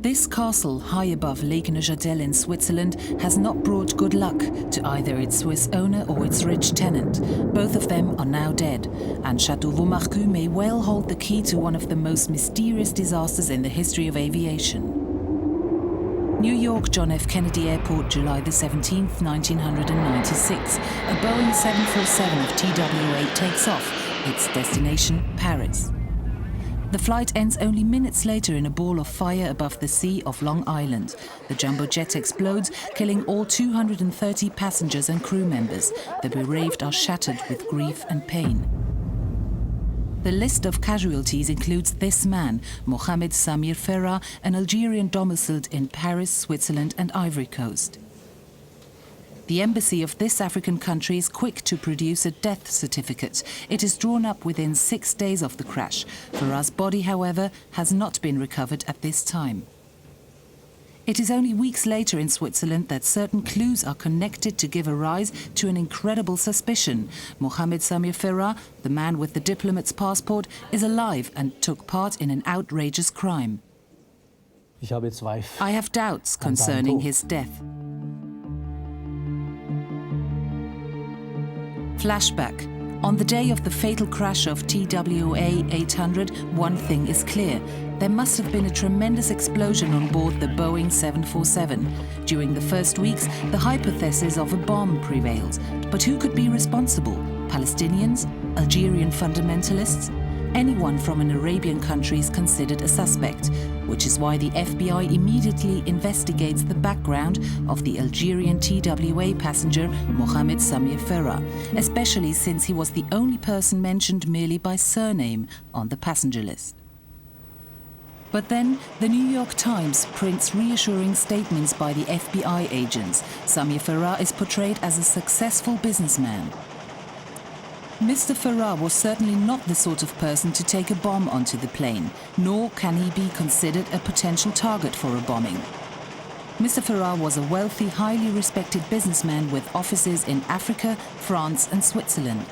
This castle, high above Lake Neuchâtel in Switzerland, has not brought good luck to either its Swiss owner or its rich tenant. Both of them are now dead, and Château Vaumarcus may well hold the key to one of the most mysterious disasters in the history of aviation. New York John F. Kennedy Airport, July the 17th, 1996. A Boeing 747 of TWA takes off, its destination Paris. The flight ends only minutes later in a ball of fire above the sea of Long Island. The jumbo jet explodes, killing all 230 passengers and crew members. The bereaved are shattered with grief and pain. The list of casualties includes this man, Mohamed Samir Ferrat, an Algerian domiciled in Paris, Switzerland and Ivory Coast. The embassy of this African country is quick to produce a death certificate. It is drawn up within 6 days of the crash. Ferrat's body, however, has not been recovered at this time. It is only weeks later in Switzerland that certain clues are connected to give a rise to an incredible suspicion. Mohamed Samir Ferrat, the man with the diplomat's passport, is alive and took part in an outrageous crime. I have doubts concerning his death. Flashback. On the day of the fatal crash of TWA 800, one thing is clear. There must have been a tremendous explosion on board the Boeing 747. During the first weeks, the hypothesis of a bomb prevailed. But who could be responsible? Palestinians? Algerian fundamentalists? Anyone from an Arabian country is considered a suspect, which is why the FBI immediately investigates the background of the Algerian TWA passenger Mohamed Samir Ferrat, especially since he was the only person mentioned merely by surname on the passenger list. But then, the New York Times prints reassuring statements by the FBI agents. Samir Ferrat is portrayed as a successful businessman. Mr. Ferrat was certainly not the sort of person to take a bomb onto the plane, nor can he be considered a potential target for a bombing. Mr. Ferrat was a wealthy, highly respected businessman with offices in Africa, France and Switzerland.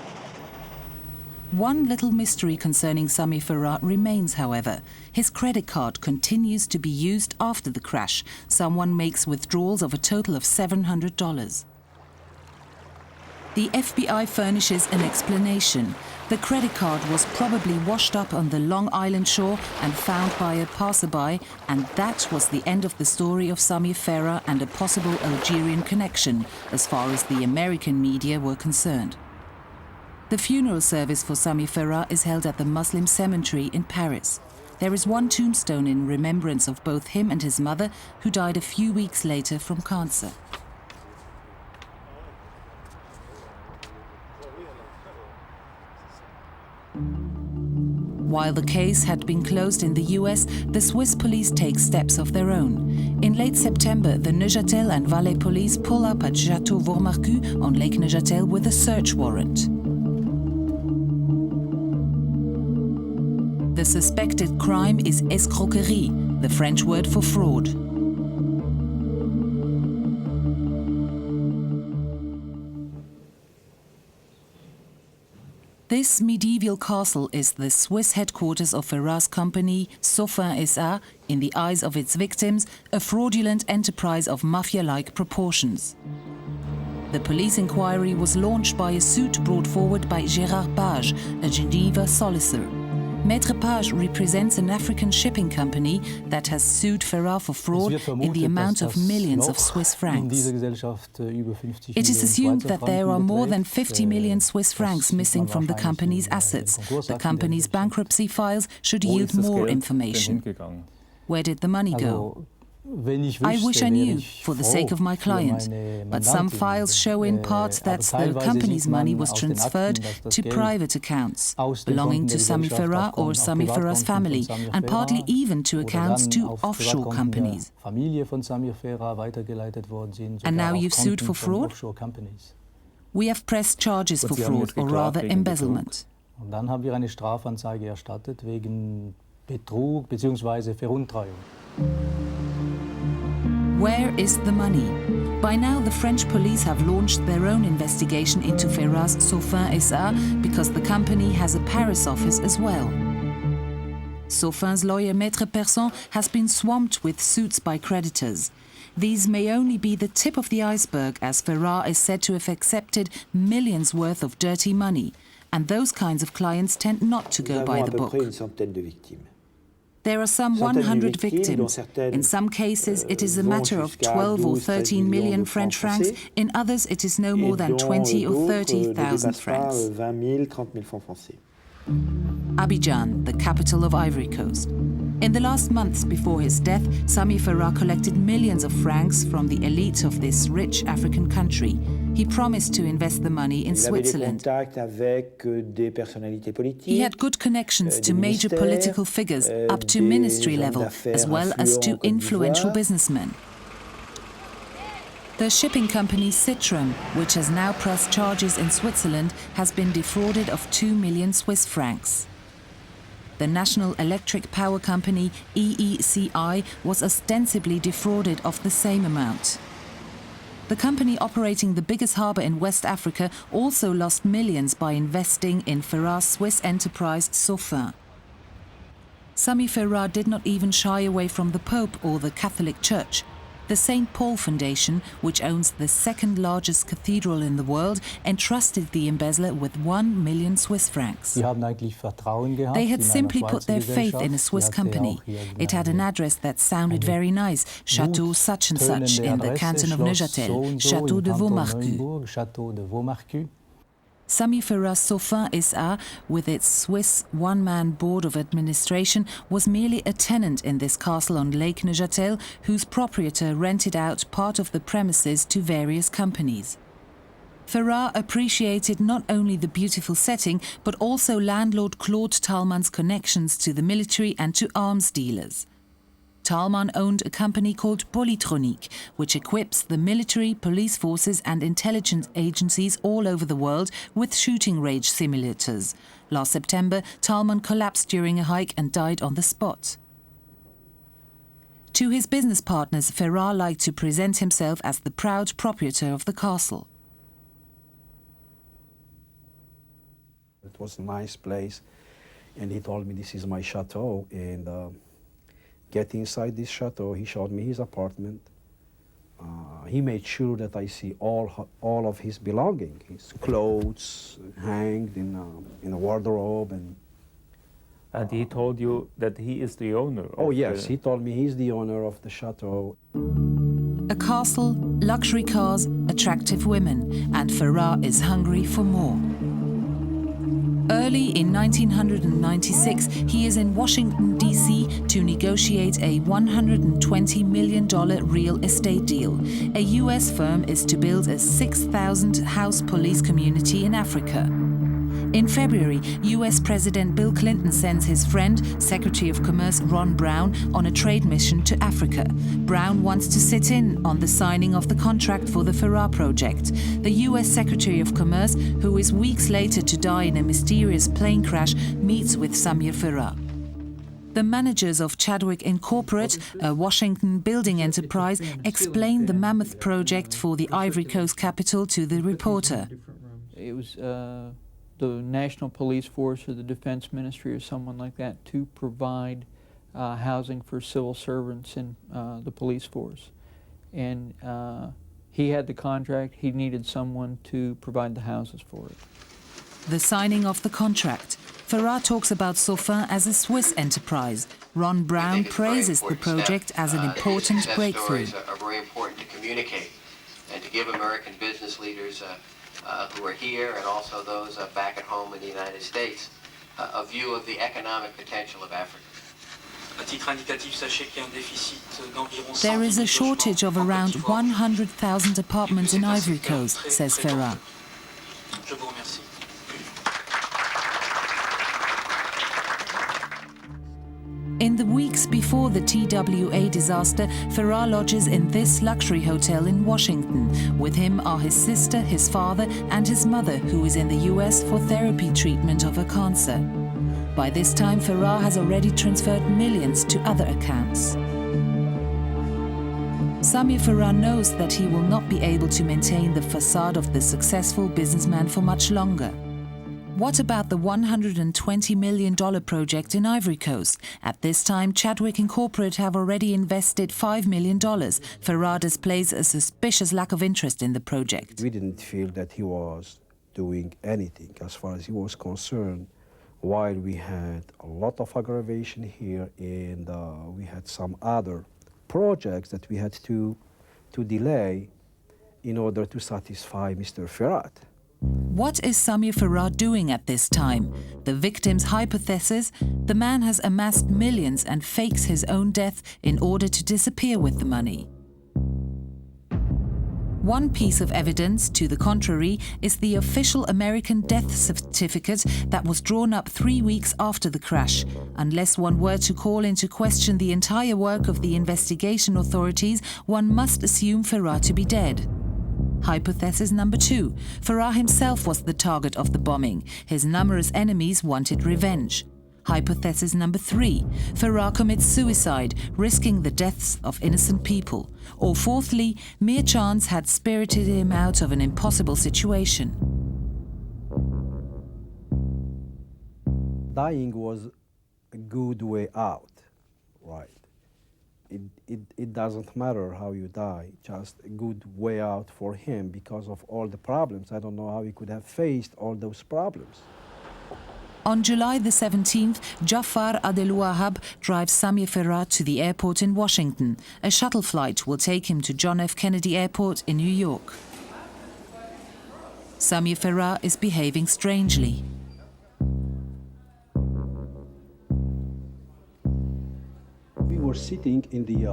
One little mystery concerning Samir Ferrat remains, however. His credit card continues to be used after the crash. Someone makes withdrawals of a total of $700. The FBI furnishes an explanation. The credit card was probably washed up on the Long Island shore and found by a passerby, and that was the end of the story of Samir Ferrat and a possible Algerian connection, as far as the American media were concerned. The funeral service for Samir Ferrat is held at the Muslim cemetery in Paris. There is one tombstone in remembrance of both him and his mother, who died a few weeks later from cancer. While the case had been closed in the US, the Swiss police take steps of their own. In late September, the Neuchâtel and Valais police pull up at Château Vaumarcus on Lake Neuchâtel with a search warrant. The suspected crime is escroquerie, the French word for fraud. This medieval castle is the Swiss headquarters of Ferrat's company, Sofin SA, in the eyes of its victims, a fraudulent enterprise of mafia-like proportions. The police inquiry was launched by a suit brought forward by Gérard Page, a Geneva solicitor. Maître Page represents an African shipping company that has sued Ferrat for fraud in the amount of millions of Swiss francs. It is assumed that there are more than 50 million Swiss francs missing from the company's assets. The company's bankruptcy files should yield more information. Where did the money go? I wish I knew, for the sake of my client, but some files show in part that the company's money was transferred to private accounts belonging to Samir Ferrat or Samir Ferrat's family, and partly even to accounts to offshore companies. And now you've sued for fraud? We have pressed charges for fraud, or rather embezzlement. Where is the money? By now, the French police have launched their own investigation into Ferrat's Sofin SA because the company has a Paris office as well. Sauffin's lawyer Maître Persson has been swamped with suits by creditors. These may only be the tip of the iceberg, as Ferrat is said to have accepted millions worth of dirty money, and those kinds of clients tend not to go by the book. There are some 100 victims. In some cases, it is a matter of 12 or 13 million French francs. In others, it is no more than 20 or 30,000 francs. Abidjan, the capital of Ivory Coast. In the last months before his death, Samir Ferrat collected millions of francs from the elite of this rich African country. He promised to invest the money in Switzerland. He had good connections to major political figures, up to ministry level, as well as to influential businessmen. The shipping company Citrum, which has now pressed charges in Switzerland, has been defrauded of 2 million Swiss francs. The national electric power company EECI was ostensibly defrauded of the same amount. The company operating the biggest harbour in West Africa also lost millions by investing in Ferrat's Swiss enterprise Sauffin. Samir Ferrat did not even shy away from the Pope or the Catholic Church. The St. Paul Foundation, which owns the second largest cathedral in the world, entrusted the embezzler with 1 million Swiss francs. They had simply put their faith in a Swiss company. It had an address that sounded very nice, Château such and such in the canton of Neuchâtel, Château de Vaumarcus. Samir Ferrat's Sauffin SA, with its Swiss one-man board of administration, was merely a tenant in this castle on Lake Neuchâtel, whose proprietor rented out part of the premises to various companies. Ferrat appreciated not only the beautiful setting, but also landlord Claude Thalmann's connections to the military and to arms dealers. Thalmann owned a company called Polytronique, which equips the military, police forces and intelligence agencies all over the world with shooting range simulators. Last September, Thalmann collapsed during a hike and died on the spot. To his business partners, Ferrat liked to present himself as the proud proprietor of the castle. It was a nice place, and he told me, this is my chateau, and get inside this chateau. He showed me his apartment. He made sure that I see all of his belongings, his clothes hanged in a wardrobe. And he told you that he is the owner? Oh yes, he told me he's the owner of the chateau. A castle, luxury cars, attractive women, and Ferrat is hungry for more. Early in 1996, he is in Washington, D.C. to negotiate a $120 million real estate deal. A U.S. firm is to build a 6,000-house police community in Africa. In February, U.S. President Bill Clinton sends his friend, Secretary of Commerce Ron Brown, on a trade mission to Africa. Brown wants to sit in on the signing of the contract for the Ferrat project. The U.S. Secretary of Commerce, who is weeks later to die in a mysterious plane crash, meets with Samir Ferrat. The managers of Chadwick Incorporate, a Washington building enterprise, explained the mammoth project for the Ivory Coast capital to the reporter. It was the National Police Force or the Defense Ministry or someone like that to provide housing for civil servants in the police force. And he had the contract, he needed someone to provide the houses for it. The signing of the contract. Ferrat talks about Sauffin as a Swiss enterprise. Ron Brown praises the project as an important breakthrough. Are very important to communicate and to give American business leaders who are here and also those back at home in the United States a view of the economic potential of Africa. There is a shortage of around 100,000 apartments in Ivory Coast, says Ferrat. In the weeks before the TWA disaster, Ferrat lodges in this luxury hotel in Washington. With him are his sister, his father, and his mother, who is in the US for therapy treatment of her cancer. By this time, Ferrat has already transferred millions to other accounts. Samir Ferrat knows that he will not be able to maintain the facade of the successful businessman for much longer. What about the $120 million project in Ivory Coast? At this time, Chadwick Incorporated have already invested $5 million. Ferrat displays a suspicious lack of interest in the project. We didn't feel that he was doing anything as far as he was concerned, while we had a lot of aggravation here, and we had some other projects that we had to delay in order to satisfy Mr. Ferrat. What is Samir Ferrat doing at this time? The victim's hypothesis: the man has amassed millions and fakes his own death in order to disappear with the money. One piece of evidence to the contrary is the official American death certificate that was drawn up 3 weeks after the crash. Unless one were to call into question the entire work of the investigation authorities, one must assume Ferrat to be dead. Hypothesis number 2. Ferrat himself was the target of the bombing. His numerous enemies wanted revenge. Hypothesis number 3. Ferrat commits suicide, risking the deaths of innocent people. Or fourthly, mere chance had spirited him out of an impossible situation. Dying was a good way out, right? It doesn't matter how you die, just a good way out for him because of all the problems. I don't know how he could have faced all those problems. On July the 17th, Jafar Abdelwahab drives Samir Ferrat to the airport in Washington. A shuttle flight will take him to John F. Kennedy Airport in New York. Samir Ferrat is behaving strangely. We were sitting in the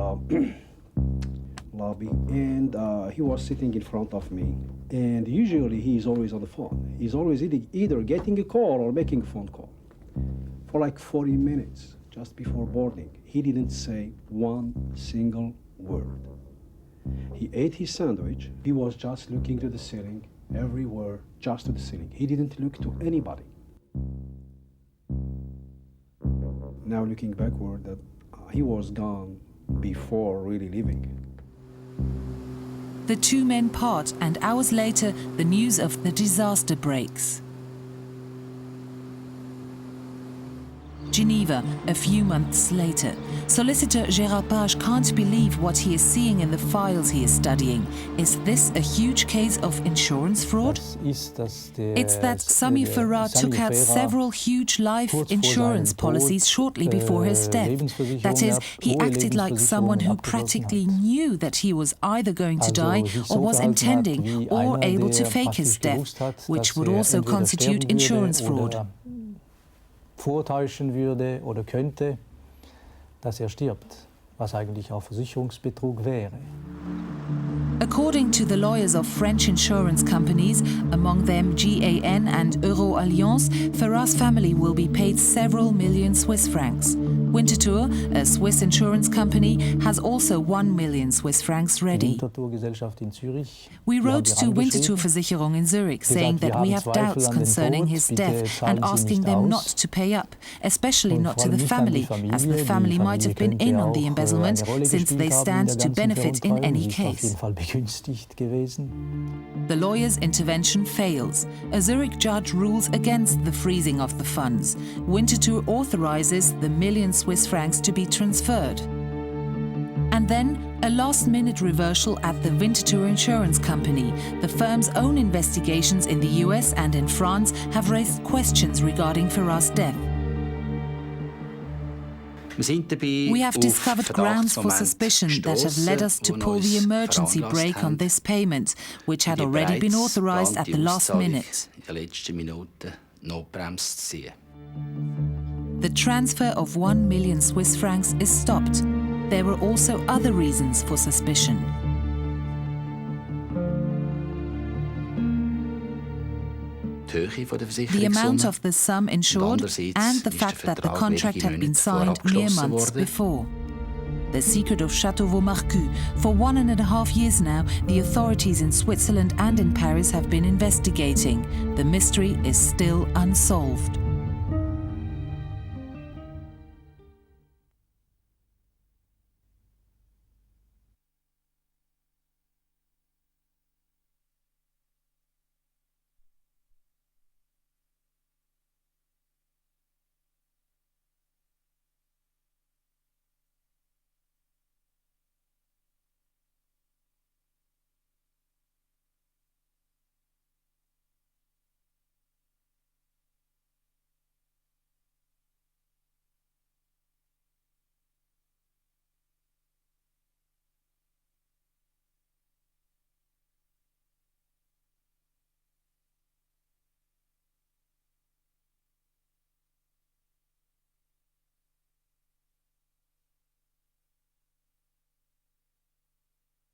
lobby, and he was sitting in front of me. And usually he is always on the phone. He's always either getting a call or making a phone call. For like 40 minutes, just before boarding, he didn't say one single word. He ate his sandwich. He was just looking to the ceiling, everywhere, just to the ceiling. He didn't look to anybody. Now looking backward, that he was gone before really leaving. The two men part, and hours later, the news of the disaster breaks. Geneva, a few months later. Solicitor Gérard Page can't believe what he is seeing in the files he is studying. Is this a huge case of insurance fraud? It's that Samir Ferrat took out several huge life insurance policies shortly before his death. That is, he acted like someone who practically knew that he was either going to die or was intending or able to fake his death, which would also constitute insurance fraud. Vortäuschen würde oder könnte, dass stirbt, was eigentlich auch Versicherungsbetrug wäre. According to the lawyers of French insurance companies, among them GAN and Euro-Alliance, Ferrat's family will be paid several million Swiss francs. Winterthur, a Swiss insurance company, has also 1 million Swiss francs ready. We wrote to Winterthur Versicherung in Zurich saying that we have doubts concerning his death and asking them not to pay up, especially not to the family, as the family might have been in on the embezzlement since they stand to benefit in any case. The lawyer's intervention fails. A Zurich judge rules against the freezing of the funds. Winterthur authorizes the million Swiss francs to be transferred. And then, a last-minute reversal at the Winterthur Insurance Company. The firm's own investigations in the US and in France have raised questions regarding Ferrat's death. We have discovered grounds for suspicion that have led us to pull the emergency brake on this payment, which had already been authorized at the last minute. The transfer of 1 million Swiss francs is stopped. There were also other reasons for suspicion. The amount of the sum insured and the fact that the contract had been signed mere months before. The secret of Château Vaumarcus. For 1.5 years now, the authorities in Switzerland and in Paris have been investigating. The mystery is still unsolved.